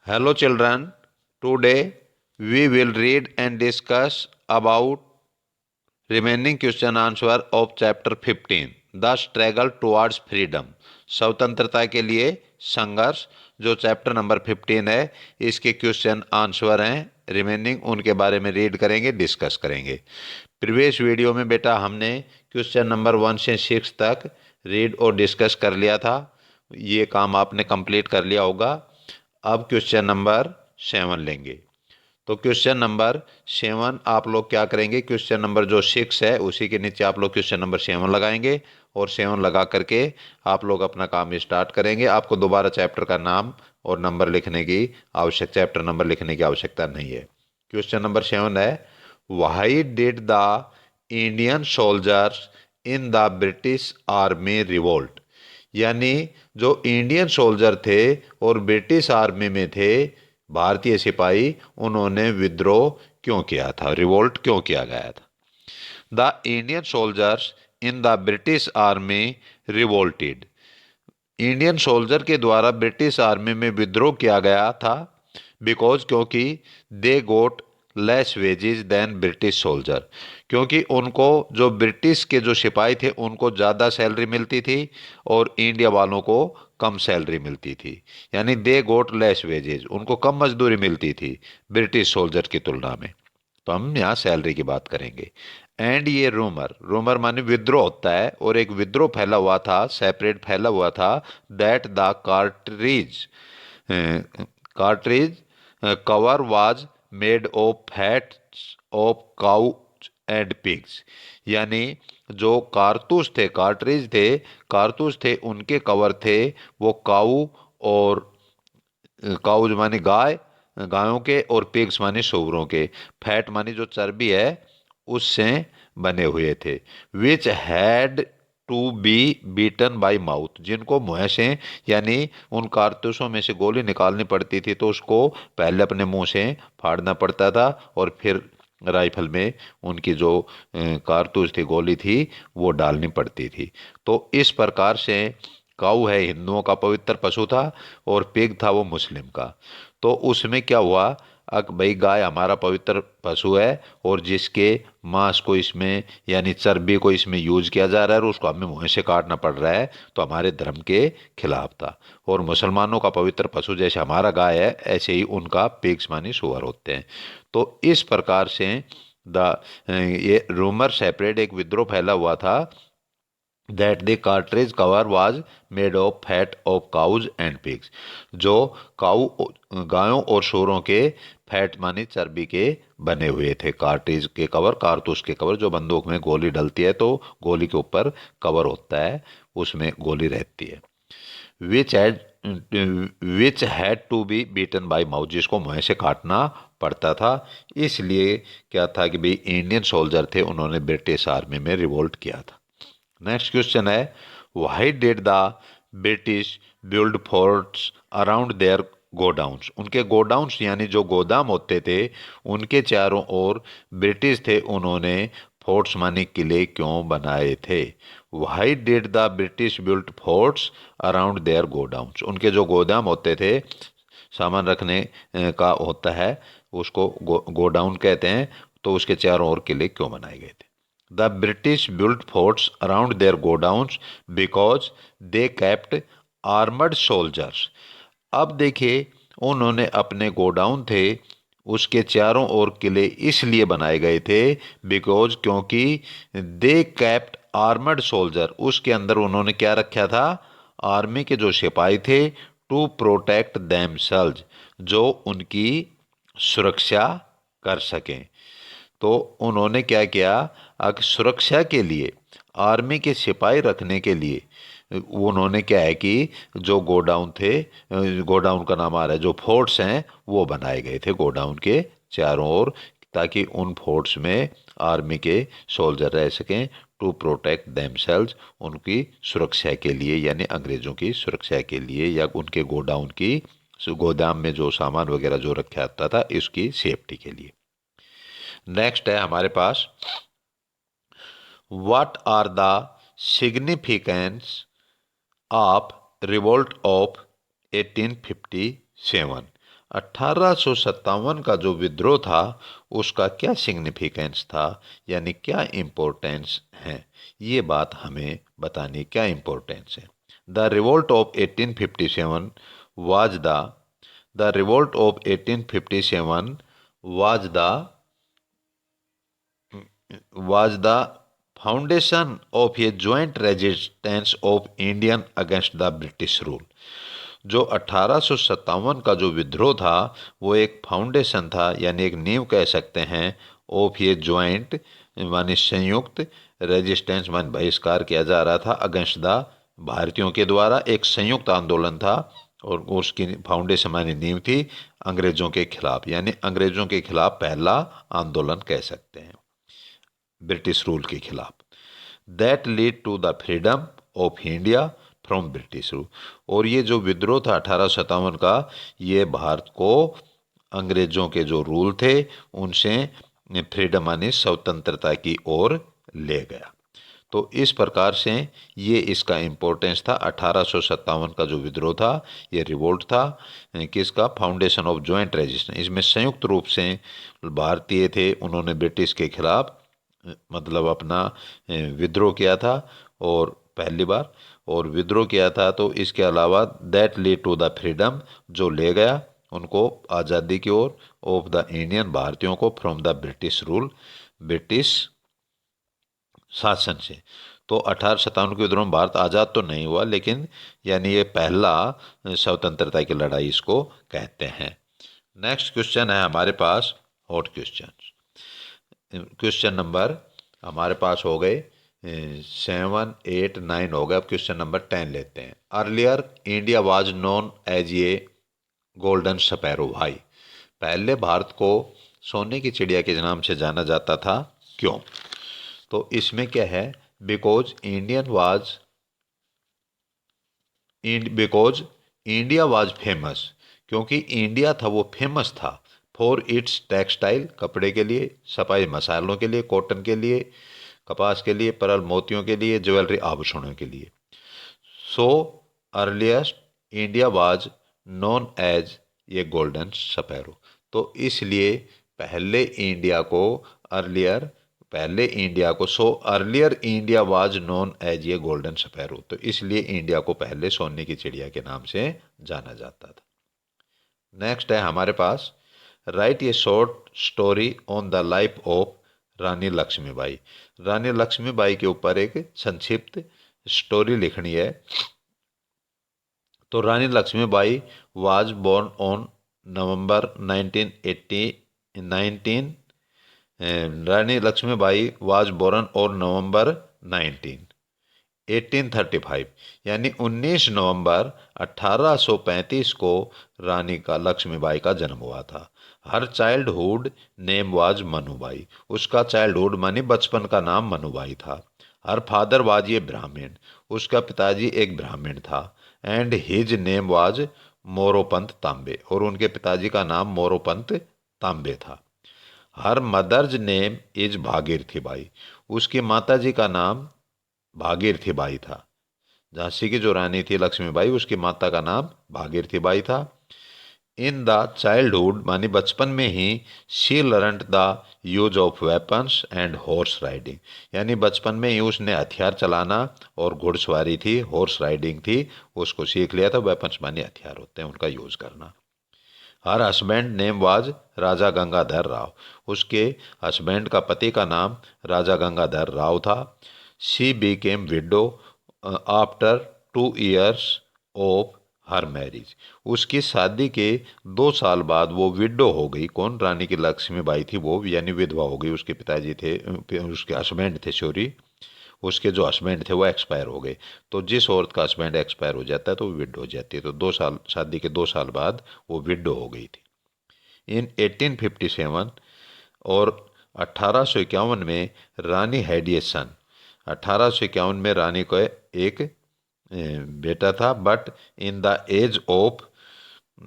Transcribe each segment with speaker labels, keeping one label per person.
Speaker 1: Hello children, today we will read and discuss about remaining question answer of chapter 15 The Struggle Towards Freedom स्वतंत्रता के लिए संघर्ष। जो chapter number 15 है इसके क्वेश्चन आंसर हैं रिमेनिंग, उनके बारे में रीड करेंगे, डिस्कस करेंगे। प्रीवियस वीडियो में बेटा हमने क्वेश्चन नंबर 1 से 6 तक रीड और डिस्कस कर लिया था, ये काम आपने कंप्लीट कर लिया होगा। अब क्वेश्चन नंबर 7 लेंगे। तो क्वेश्चन नंबर 7 आप लोग क्या करेंगे, क्वेश्चन नंबर जो 6 है उसी के नीचे आप लोग क्वेश्चन नंबर 7 लगाएंगे और 7 लगा करके आप लोग अपना काम स्टार्ट करेंगे। आपको दोबारा चैप्टर का नाम और नंबर लिखने की चैप्टर नंबर लिखने की आवश्यकता नहीं है। क्वेश्चन नंबर 7 है, why did the Indian soldiers in the British army revolt. यानी जो इंडियन सोल्जर थे और ब्रिटिश आर्मी में थे भारतीय सिपाही, उन्होंने विद्रोह क्यों किया था, रिवोल्ट क्यों किया गया था। The Indian soldiers in the British army revolted. Indian soldier के द्वारा ब्रिटिश आर्मी में विद्रोह किया गया था बिकॉज क्योंकि they got less wages than British soldier. क्योंकि उनको जो ब्रिटिश के जो सिपाही थे उनको ज़्यादा सैलरी मिलती थी और इंडिया वालों को कम सैलरी मिलती थी। यानी दे गोट लेस वेजेस, उनको कम मजदूरी मिलती थी ब्रिटिश सोल्जर की तुलना में। तो हम यहाँ सैलरी की बात करेंगे। एंड ये रूमर, रूमर माने विद्रोह होता है, और एक विद्रोह फैला हुआ था, सेपरेट फैला हुआ था, that the cartridge cover was made of fats of cow and pigs. यानी जो कारतूस थे, कार्ट्रिज थे, कारतूस थे, उनके कवर थे वो काऊ और काउज माने गाय, गायों के, और पिग्स माने सूअरों के, फैट माने जो चर्बी है उससे बने हुए थे। Which had to be beaten by mouth, जिनको मुंह से यानी उन कारतूसों में से गोली निकालनी पड़ती थी तो उसको पहले अपने मुंह से फाड़ना पड़ता था और फिर राइफल में उनकी जो कारतूस थी, गोली थी, वो डालनी पड़ती थी। तो इस प्रकार से काऊ है हिंदुओं का पवित्र पशु था और पिग था वो मुस्लिम का। तो उसमें क्या हुआ, भाई गाय हमारा पवित्र पशु है और जिसके मांस को इसमें यानी चर्बी को इसमें यूज किया जा रहा है और उसको हमें मुंह से काटना पड़ रहा है, तो हमारे धर्म के खिलाफ था। और मुसलमानों का पवित्र पशु जैसे हमारा गाय है ऐसे ही उनका पिग्स मानी सुअर होते हैं। तो इस प्रकार से द ये रूमर सेपरेट एक विद्रोह फैला हुआ था that the cartridge cover was made of fat of cows and pigs. जो काऊ गायों और सूअरों के फैट मानी चर्बी के बने हुए थे। कार्ट्रिज के कवर, कारतूस के कवर, जो बंदूक में गोली डलती है तो गोली के ऊपर कवर होता है, उसमें गोली रहती है। Which had which had to be beaten by mouth, जिसको मुंह से काटना पड़ता था। इसलिए क्या था कि भाई इंडियन सोल्जर थे, उन्होंने ब्रिटिश आर्मी में रिवोल्ट किया था। नेक्स्ट क्वेश्चन है, why did the British build forts around their godowns. उनके गोडाउन्स यानी जो गोदाम होते थे उनके चारों ओर ब्रिटिश थे, उन्होंने फोर्ट्स माने किले क्यों बनाए थे। Why did the British build forts around their godowns. उनके जो गोदाम होते थे, सामान रखने का होता है, उसको गोडाउन कहते हैं, तो उसके चारों ओर किले क्यों बनाए गए थे। The British built forts around their godowns because they kept armored soldiers. अब देखिए, उन्होंने अपने गोडाउन थे उसके चारों ओर किले इसलिए बनाए गए थे बिकॉज क्योंकि दे कैप्ट आर्मर्ड सोल्जर, उसके अंदर उन्होंने क्या रखा था, आर्मी के जो सिपाही थे, टू प्रोटेक्ट देमसेल्व्स, जो उनकी सुरक्षा कर सकें। तो उन्होंने क्या किया, सुरक्षा के लिए आर्मी के सिपाही रखने के लिए उन्होंने क्या है कि जो गोडाउन थे, गोडाउन का नाम आ रहा है, जो फोर्ट्स हैं वो बनाए गए थे गोडाउन के चारों ओर, ताकि उन फोर्ट्स में आर्मी के सोल्जर रह सकें, टू प्रोटेक्ट देमसेल्व्स, उनकी सुरक्षा के लिए, यानी अंग्रेज़ों की सुरक्षा के लिए, या उनके गोडाउन की, गोदाम में जो सामान वगैरह जो रखा जाता था इसकी सेफ्टी के लिए। नेक्स्ट है हमारे पास, what are the significance of revolt of 1857। 1857 का जो विद्रोह था उसका क्या सिग्निफिकेंस था, यानी क्या इम्पोर्टेंस है, ये बात हमें बतानी, क्या इम्पोर्टेंस है। The revolt of 1857 was the revolt of 1857 was the was the foundation of a joint resistance of Indian against the British rule। जो 1857 का जो विद्रोह था वो एक फाउंडेशन था, यानी एक नींव कह सकते हैं, ऑफ ये ज्वाइंट माने संयुक्त, रेजिस्टेंस मान बहिष्कार किया जा रहा था, अगेंस्ट द भारतीयों के द्वारा एक संयुक्त आंदोलन था, और उसकी फाउंडेशन मानी नींव थी अंग्रेजों के खिलाफ, यानी अंग्रेजों के खिलाफ पहला आंदोलन कह सकते हैं, ब्रिटिश रूल के खिलाफ। That lead to the freedom of India from British rule. और ये जो विद्रोह था 1857 का, ये भारत को अंग्रेजों के जो रूल थे उनसे फ्रीडम यानी स्वतंत्रता की ओर ले गया। तो इस प्रकार से ये इसका इम्पोर्टेंस था। 1857 का जो विद्रोह था ये रिवोल्ट था किसका, फाउंडेशन ऑफ जॉइंट रेजिस्टेंस। इसमें संयुक्त रूप से भारतीय थे, उन्होंने ब्रिटिश के खिलाफ मतलब अपना विद्रोह किया था, और पहली बार और विद्रोह किया था। तो इसके अलावा that lead to the freedom, जो ले गया उनको आज़ादी की ओर, ऑफ द इंडियन, भारतीयों को, from the British rule, British शासन से। तो 1857 के विद्रोह में भारत आज़ाद तो नहीं हुआ, लेकिन यानी ये पहला स्वतंत्रता की लड़ाई इसको कहते हैं। नेक्स्ट क्वेश्चन है हमारे पास हॉट क्वेश्चन। क्वेश्चन नंबर हमारे पास हो गए 7, 8, 9 हो गए। अब क्वेश्चन नंबर 10 लेते हैं। Earlier India was known as a golden sparrow. भाई पहले भारत को सोने की चिड़िया के नाम से जाना जाता था, क्यों? तो इसमें क्या है, बिकॉज इंडिया वाज फेमस, क्योंकि इंडिया था वो फेमस था फॉर इट्स टेक्सटाइल, कपड़े के लिए, सफाई मसालों के लिए, कॉटन के लिए, कपास के लिए, परल मोतियों के लिए, ज्वेलरी आभूषणों के लिए। So earliest India was known as ये गोल्डन स्पैरो। तो इसलिए पहले इंडिया को अर्लियर, पहले इंडिया को, so earlier India was known as ये गोल्डन स्पैरो, तो इसलिए इंडिया को पहले सोने की चिड़िया के नाम से जाना जाता था। नेक्स्ट है हमारे पास, write a short story on the life of Rani Lakshmibai. Rani Lakshmibai के ऊपर एक संक्षिप्त स्टोरी लिखनी है। तो Rani Lakshmibai was born on November 19 Rani Lakshmibai was born on November 1835, यानी 19 नवंबर 1835 को रानी का लक्ष्मीबाई का जन्म हुआ था। Her childhood name was Manubai, उसका चाइल्डहुड मानी बचपन का नाम मनुबाई था। हर फादर वाज ये ब्राह्मण, उसका पिताजी एक ब्राह्मण था। And his name was Moropant Tambe, और उनके पिताजी का नाम मोरोपंत तांबे था। हर mother's name is Bhagirathi Bai, उसकी माताजी का नाम भागीरथी बाई था। झांसी की जो रानी थी लक्ष्मीबाई, उसकी माता का नाम भागीरथी बाई था। इन द चाइल्डहुड मानी बचपन में ही she learned the use of weapons and horse riding, यानी बचपन में ही उसने हथियार चलाना और घुड़सवारी थी, हॉर्स राइडिंग थी, उसको सीख लिया था। वेपन्स मानी हथियार होते हैं, उनका यूज करना। हर हस्बैंड नेम वाज राजा गंगाधर राव, उसके हस्बैंड का पति का नाम राजा गंगाधर राव था। She Beckham window after 2 years of her marriage, उसकी शादी के 2 साल बाद वो विडो हो गई। कौन? रानी की लक्ष्मीबाई थी वो, यानी विधवा हो गई। उसके पिताजी थे, उसके हस्बैंड थे, सॉरी, उसके जो हस्बैंड थे वो एक्सपायर हो गए। तो जिस औरत का हस्बैंड एक्सपायर हो जाता है तो वो विडो हो जाती है। तो 2 साल, शादी के 2 साल बाद वो विडो हो गई थी। इन 1857 और 1851 में रानी हैड ए सन, 1851 में रानी को एक बेटा था। But in the age of,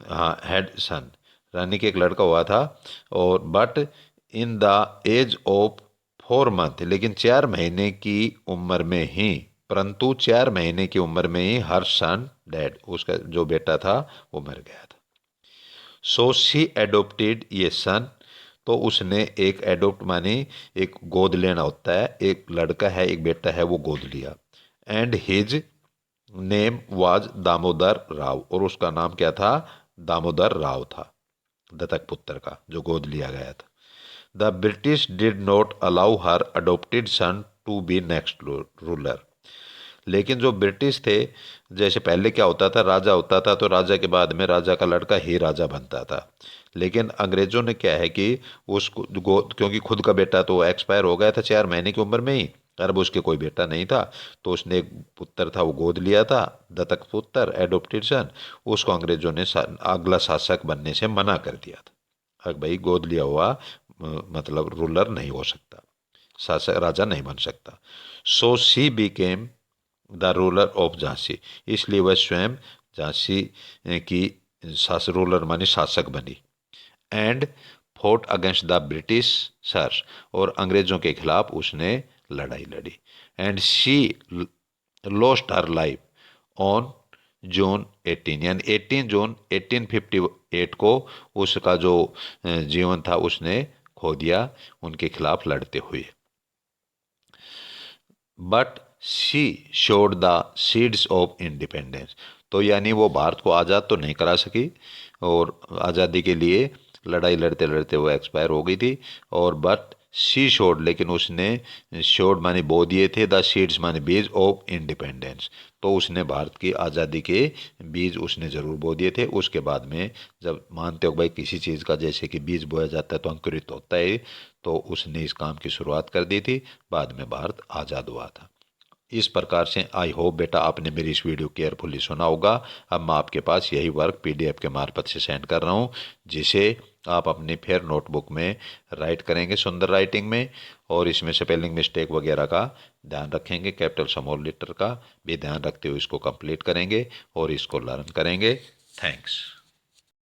Speaker 1: हाँ, हैड सन, रानी के एक लड़का हुआ था, और but in the age of 4 month, लेकिन 4 महीने की उम्र में ही, परंतु 4 महीने की उम्र में ही हर सन डेड, उसका जो बेटा था वो मर गया था। सो शी एडोप्टेड ये सन, तो उसने एक एडोप्ट माने एक गोद लेना होता है, एक लड़का है एक बेटा है वो गोद लिया। And his name was Damodar Rao, और उसका नाम क्या था, दामोदर राव था, दत्तक पुत्र का जो गोद लिया गया था। The British did not allow her adopted son to be next ruler. लेकिन जो ब्रिटिश थे, जैसे पहले क्या होता था, राजा होता था तो राजा के बाद में राजा का लड़का ही राजा बनता था। लेकिन अंग्रेजों ने क्या है कि उसको क्योंकि खुद का बेटा तो एक्सपायर हो गया था 4 महीने की उम्र में ही, अब उसके कोई बेटा नहीं था, तो उसने एक पुत्र था वो गोद लिया था, दत्तक पुत्र एडोप्टेड सन। उसको अंग्रेजों ने अगला शासक बनने से मना कर दिया था। अब भाई गोद लिया हुआ मतलब रूलर नहीं हो सकता, शासक राजा नहीं बन सकता। So she became the ruler of Jhansi, इसलिए वह स्वयं झांसी की शासक रूलर मानी शासक बनी। And fought against the British sirs, और अंग्रेजों के खिलाफ उसने लड़ाई लड़ी। And she lost her life on June 18, यानी 18 जून 1858 को उसका जो जीवन था उसने खो दिया उनके खिलाफ लड़ते हुए। But she showed the seeds of independence, तो यानी वो भारत को आज़ाद तो नहीं करा सकी, और आज़ादी के लिए लड़ाई लड़ते लड़ते वो एक्सपायर हो गई थी। और बट शी शोड, लेकिन उसने शोड माने बो दिए थे, द सीड्स माने बीज ऑफ इंडिपेंडेंस, तो उसने भारत की आज़ादी के बीज उसने ज़रूर बो दिए थे। उसके बाद में जब मानते हो भाई किसी चीज़ का जैसे कि बीज बोया जाता है तो अंकुरित होता है, तो उसने इस काम की शुरुआत कर दी थी, बाद में भारत आज़ाद हुआ था। इस प्रकार से आई होप बेटा आपने मेरी इस वीडियो केयरफुली सुना होगा। अब मैं आपके पास यही वर्क पीडीएफ के मार्फत से सेंड कर रहा हूँ, जिसे आप अपनी फिर नोटबुक में राइट करेंगे सुंदर राइटिंग में, और इसमें स्पेलिंग मिस्टेक वगैरह का ध्यान रखेंगे, कैपिटल स्मॉल लेटर का भी ध्यान रखते हुए इसको कंप्लीट करेंगे और इसको लर्न करेंगे। थैंक्स।